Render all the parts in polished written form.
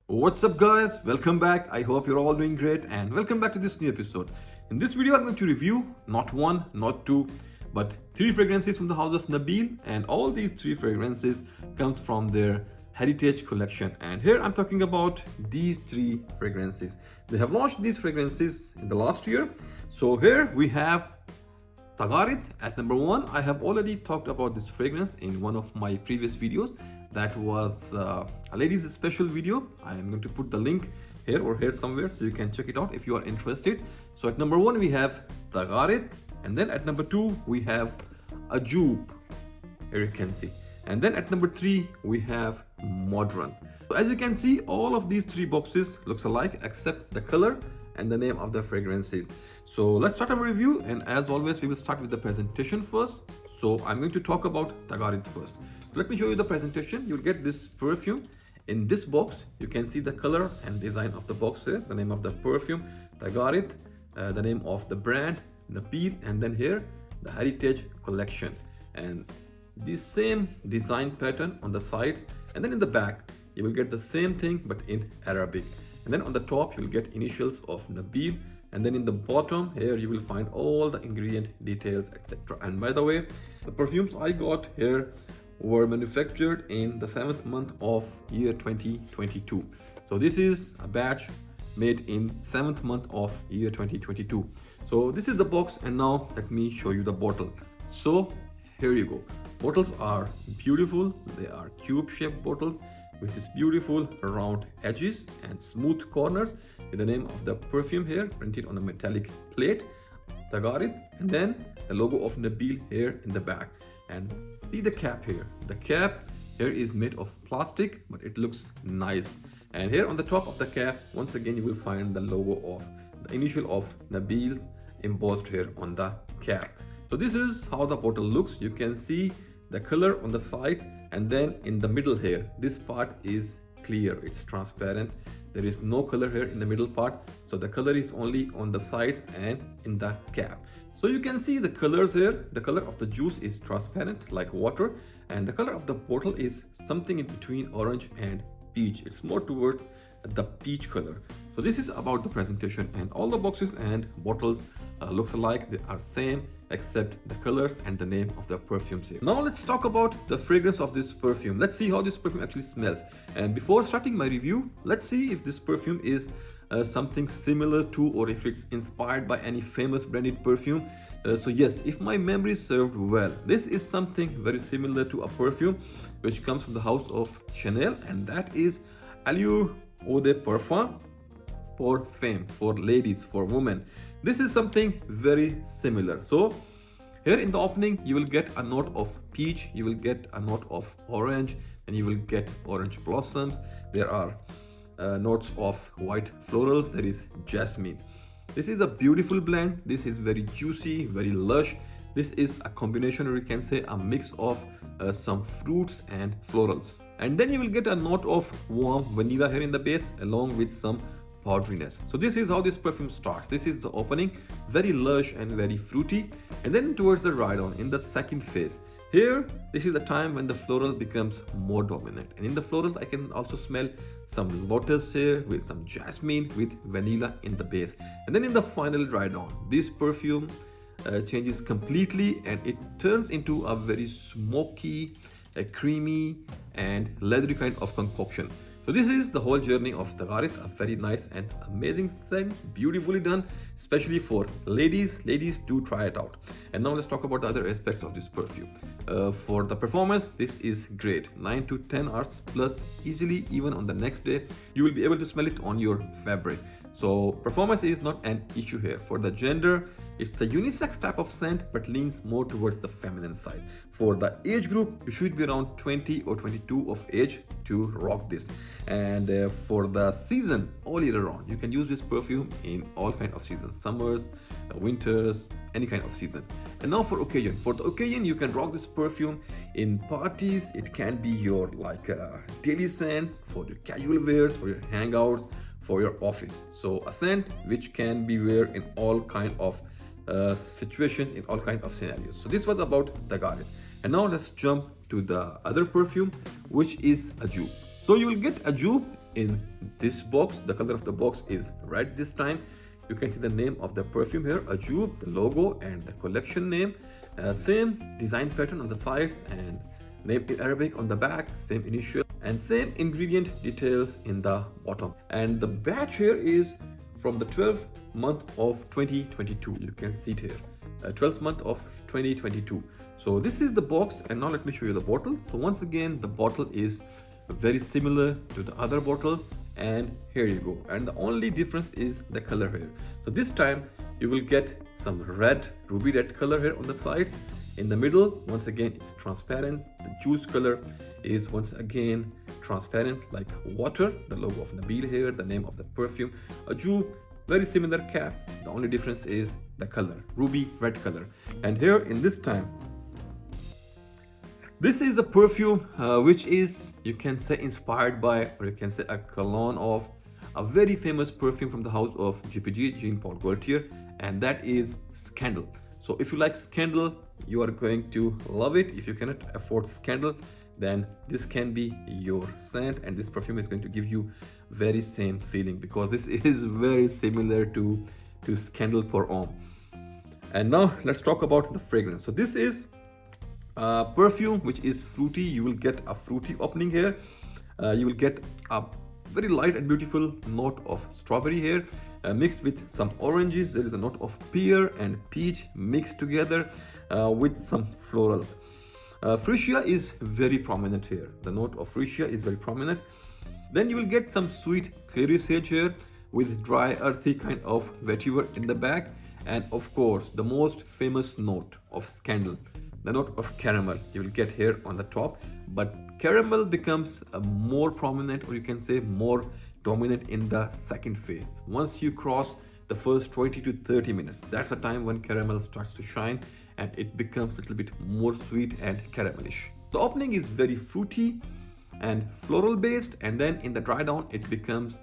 What's up guys, welcome back. I hope you're all doing great and welcome back to this new episode. In this video I'm going to review not one, not two, but three fragrances from the house of Nabeel, and all these three fragrances comes from their heritage collection. And here I'm talking about these three fragrances. They have launched these fragrances in the last year. So here we have Tagarid at number one. I have already talked about this fragrance in one of my previous videos. That was a ladies special video. I am going to put the link here or here somewhere so you can check it out if you are interested. So at number one we have Tagarid, and then at number two we have Ajoob. Here you can see. And then at number three we have Modin. So as you can see, all of these three boxes looks alike except the color and the name of the fragrances. So let's start our review, and as always we will start with the presentation first. So I'm going to talk about Tagarid first. Let me show you the presentation. You'll get this perfume in this box. You can see the color and design of the box here, the name of the perfume, Tagarid, the name of the brand, Nabeel, and then here the heritage collection. And the same design pattern on the sides, and then in the back you will get the same thing but in Arabic. And then on the top you'll get initials of Nabeel, and then in the bottom here you will find all the ingredient details, etc. And by the way, the perfumes I got here were manufactured in the 7th month of year 2022. So this is a batch made in 7th month of year 2022. So this is the box, and now let me show you the bottle. So here you go. Bottles are beautiful. They are cube shaped bottles with this beautiful round edges and smooth corners with the name of the perfume here printed on a metallic plate, Tagarid, and then the logo of Nabeel here in the back. And see the cap here. The cap here is made of plastic, but it looks nice. And here on the top of the cap, once again you will find the logo of the initial of Nabeel's embossed here on the cap. So this is how the bottle looks. You can see the color on the sides, and then in the middle here, this part is clear, it's transparent. There is no color here in the middle part, so the color is only on the sides and in the cap. So you can see the colors here. The color of the juice is transparent like water, and the color of the bottle is something in between orange and peach. It's more towards the peach color. So this is about the presentation, and all the boxes and bottles looks alike. They are same except the colors and the name of the perfumes here. Now let's talk about the fragrance of this perfume. Let's see how this perfume actually smells. And before starting my review, let's see if this perfume is something similar to, or if it's inspired by any famous branded perfume. So yes, if my memory served well, this is something very similar to a perfume which comes from the house of Chanel, and that is Allure Eau de Parfum for femme, for ladies, for women. This is something very similar. So here in the opening you will get a note of peach, you will get a note of orange, and you will get orange blossoms. There are notes of white florals. There is jasmine. This is a beautiful blend. This is very juicy, very lush. This is a combination, or you can say a mix of some fruits and florals. And then you will get a note of warm vanilla here in the base along with some powderiness. So this is how this perfume starts. This is the opening, very lush and very fruity. And then towards the ride on in the second phase, here this is the time when the floral becomes more dominant, and in the florals I can also smell some lotus here with some jasmine with vanilla in the base. And then in the final dry down, this perfume changes completely, and it turns into a very smoky, creamy and leathery kind of concoction. So this is the whole journey of Tagarid, a very nice and amazing scent, beautifully done, especially for ladies. Ladies, do try it out. And now let's talk about the other aspects of this perfume. For the performance, this is great. 9 to 10 hours plus easily, even on the next day, you will be able to smell it on your fabric. So performance is not an issue here. For the gender, it's a unisex type of scent but leans more towards the feminine side. For the age group, you should be around 20 or 22 of age to rock this. And for the season, all year round, you can use this perfume in all kind of seasons, summers, winters, any kind of season. And now for occasion. For the occasion, you can rock this perfume in parties. It can be your like daily scent for your casual wears, for your hangouts, for your office. So a scent which can be wear in all kind of situations, in all kind of scenarios. So this was about Tagarid. And now let's jump to the other perfume, which is Ajup. So you will get Ajup in this box. The color of the box is red this time. You can see the name of the perfume here, Ajoob, the logo and the collection name. Same design pattern on the sides and name in Arabic on the back, same initial and same ingredient details in the bottom. And the batch here is from the 12th month of 2022. You can see it here, 12th month of 2022. So this is the box, and now let me show you the bottle. So once again, the bottle is very similar to the other bottles, and here you go. And the only difference is the color here. So this time you will get some red, ruby red color here on the sides. In the middle, once again, it's transparent. The juice color is once again transparent like water. The logo of Nabeel here, the name of the perfume, Ajoob, very similar cap. The only difference is the color, ruby red color. And here in this time, this is a perfume which is, you can say, inspired by, or you can say a cologne of a very famous perfume from the house of JPG, Jean Paul Gaultier, and that is Scandal. So if you like Scandal, you are going to love it. If you cannot afford Scandal, then this can be your scent, and this perfume is going to give you very same feeling, because this is very similar to Scandal for Homme. And now let's talk about the fragrance. So this is perfume which is fruity. You will get a fruity opening here. You will get a very light and beautiful note of strawberry here, mixed with some oranges. There is a note of pear and peach mixed together with some florals. Freesia is very prominent here. The note of freesia is very prominent. Then you will get some sweet clary sage here with dry earthy kind of vetiver in the back, and of course the most famous note of Scandal, the note of caramel, you will get here on the top. But caramel becomes more prominent, or you can say more dominant, in the second phase. Once you cross the first 20 to 30 minutes, that's the time when caramel starts to shine and it becomes a little bit more sweet and caramelish. The opening is very fruity and floral based, and then in the dry down it becomes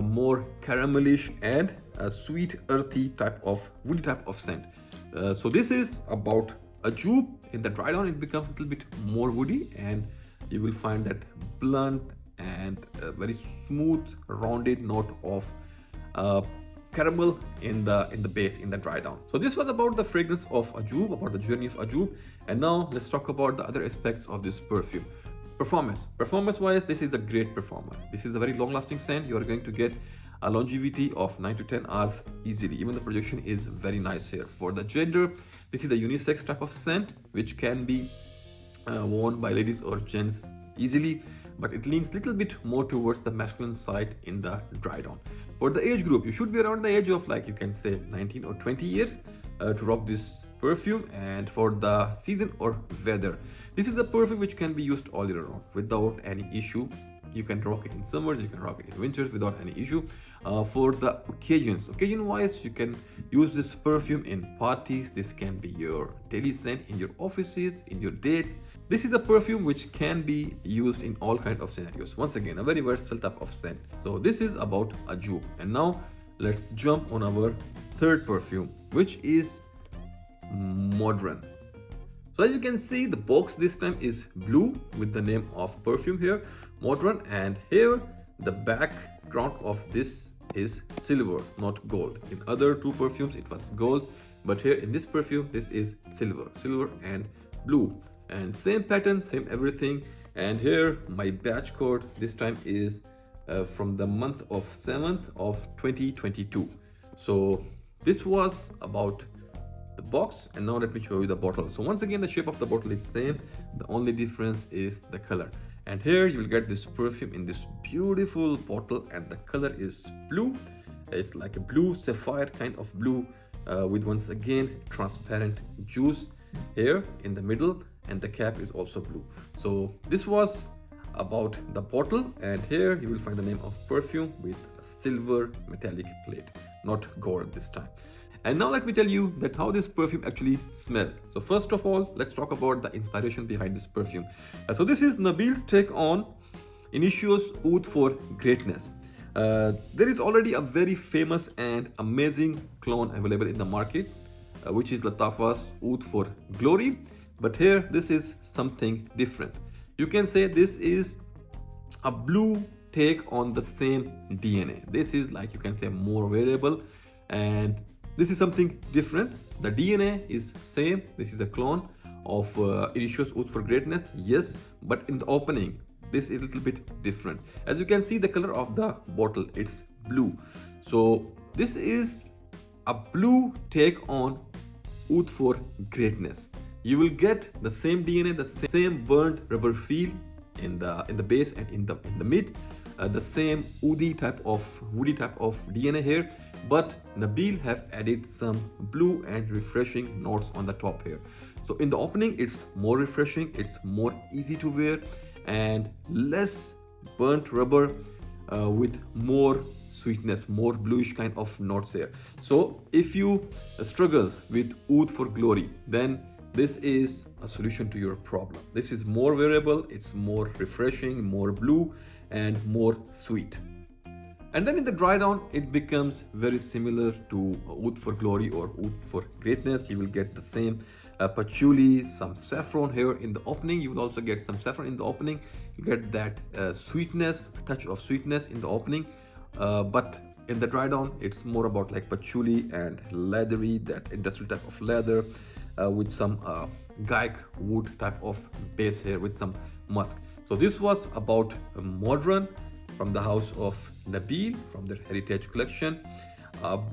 more caramelish and a sweet earthy type of woody type of scent. So this is about Ajoob. In the dry down it becomes a little bit more woody, and you will find that blunt and very smooth rounded note of caramel in the base, in the dry down. So this was about the fragrance of Ajoob, about the journey of Ajoob. And now let's talk about the other aspects of this perfume. Performance wise, this is a great performer. This is a very long lasting scent. You are going to get a longevity of 9 to 10 hours easily. Even the projection is very nice here. For the gender, this is a unisex type of scent which can be worn by ladies or gents easily, but it leans a little bit more towards the masculine side in the dry down. For the age group, you should be around the age of, like, you can say 19 or 20 years to rock this perfume. And for the season or weather, this is a perfume which can be used all year round without any issue. You can rock it in summers, you can rock it in winters without any issue. For the occasion wise, you can use this perfume in parties. This can be your daily scent in your offices, in your dates. This is a perfume which can be used in all kinds of scenarios. Once again, a very versatile type of scent. So this is about Ajoob. And now let's jump on our third perfume, which is Modin. So as you can see, the box this time is blue with the name of perfume here, Modin, and here the background of this is silver, not gold. In other two perfumes it was gold, but here in this perfume this is silver and blue, and same pattern, same everything. And here my batch code this time is from the month of 7th of 2022. So this was about the box, and now let me show you the bottle. So once again, the shape of the bottle is same, the only difference is the color. And here you will get this perfume in this beautiful bottle, and the color is blue. It's like a blue sapphire kind of blue with once again transparent juice here in the middle, and the cap is also blue. So this was about the bottle, and here you will find the name of perfume with a silver metallic plate, not gold this time. And now let me tell you that how this perfume actually smells. So first of all, let's talk about the inspiration behind this perfume. So this is Nabeel's take on Initio's Oud for Greatness. There is already a very famous and amazing clone available in the market, which is Latafa's Oud for Glory. But here, this is something different. You can say this is a blue take on the same DNA. This is like, you can say, more variable, and this is something different. The DNA is same. This is a clone of Initio's Oud for Greatness, yes, but in the opening this is a little bit different. As you can see, the color of the bottle, it's blue. So this is a blue take on Oud for Greatness. You will get the same DNA, the same burnt rubber feel in the base and in the mid, the same woody type of DNA here, but Nabeel have added some blue and refreshing notes on the top here. So in the opening, it's more refreshing, it's more easy to wear, and less burnt rubber with more sweetness, more bluish kind of notes here. So if you struggles with Oud for Glory, then this is a solution to your problem. This is more wearable, it's more refreshing, more blue and more sweet. And then in the dry down, it becomes very similar to Oud for Glory or Oud for Greatness. You will get the same patchouli, some saffron here in the opening. You will also get some saffron in the opening. You get that sweetness, touch of sweetness in the opening. But in the dry down, it's more about like patchouli and leathery, that industrial type of leather with some gaik wood type of base here with some musk. So this was about Modin from the house of Nabeel from their heritage collection.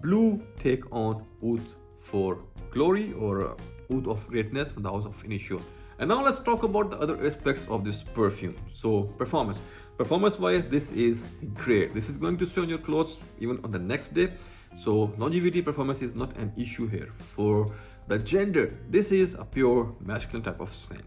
Blue take on Oud for Glory or Oud of Greatness from the house of Initio. And now let's talk about the other aspects of this perfume. So performance wise, this is great. This is going to stay on your clothes even on the next day. So longevity, performance is not an issue here. For the gender, this is a pure masculine type of scent.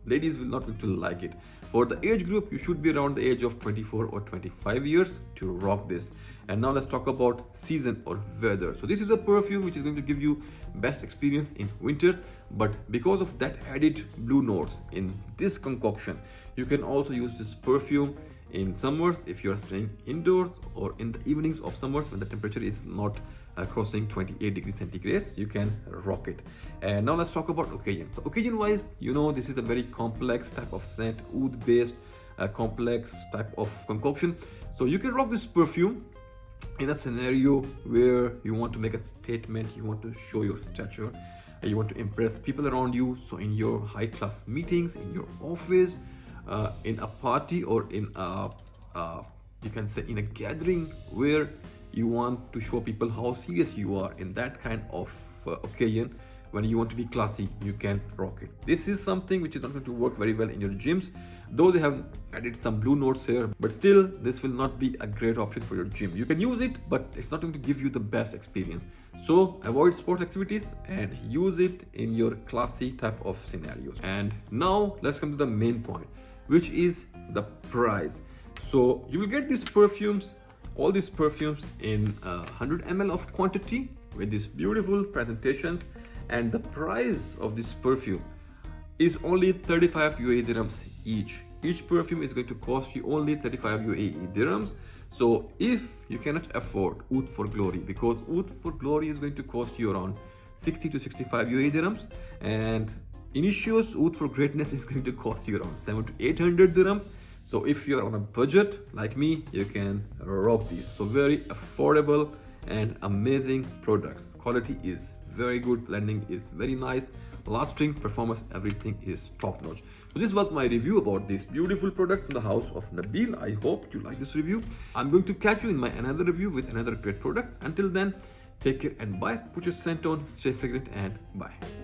Ladies will not going to like it. For the age group, you should be around the age of 24 or 25 years to rock this. And now let's talk about season or weather. So this is a perfume which is going to give you best experience in winters, but because of that added blue notes in this concoction, you can also use this perfume in summers if you are staying indoors, or in the evenings of summers when the temperature is not crossing 28 degrees centigrade. You can rock it. And now let's talk about occasion. So occasion wise, you know, this is a very complex type of scent, oud based complex type of concoction. So you can rock this perfume in a scenario where you want to make a statement, you want to show your stature, you want to impress people around you. So in your high class meetings, in your office, in a party, or in a you can say in a gathering where you want to show people how serious you are, in that kind of occasion when you want to be classy, you can rock it. This is something which is not going to work very well in your gyms, though they have added some blue notes here, but still this will not be a great option for your gym. You can use it, but it's not going to give you the best experience. So avoid sports activities and use it in your classy type of scenarios. And now let's come to the main point, which is the price. So you will get these perfumes, all these perfumes in 100 ml of quantity with these beautiful presentations, and the price of this perfume is only 35 UAE dirhams each. Each perfume is going to cost you only 35 UAE dirhams. So if you cannot afford Oud for Glory, because Oud for Glory is going to cost you around 60 to 65 UAE dirhams, and Initio's Oud for Greatness is going to cost you around 700 to 800 dirhams. So if you're on a budget like me, you can rock these. So very affordable and amazing products. Quality is very good, blending is very nice, lasting, performance, everything is top notch. So this was my review about this beautiful product from the house of Nabeel. I hope you like this review. I'm going to catch you in my another review with another great product. Until then, take care and bye. Put your scent on, stay fragrant, and bye.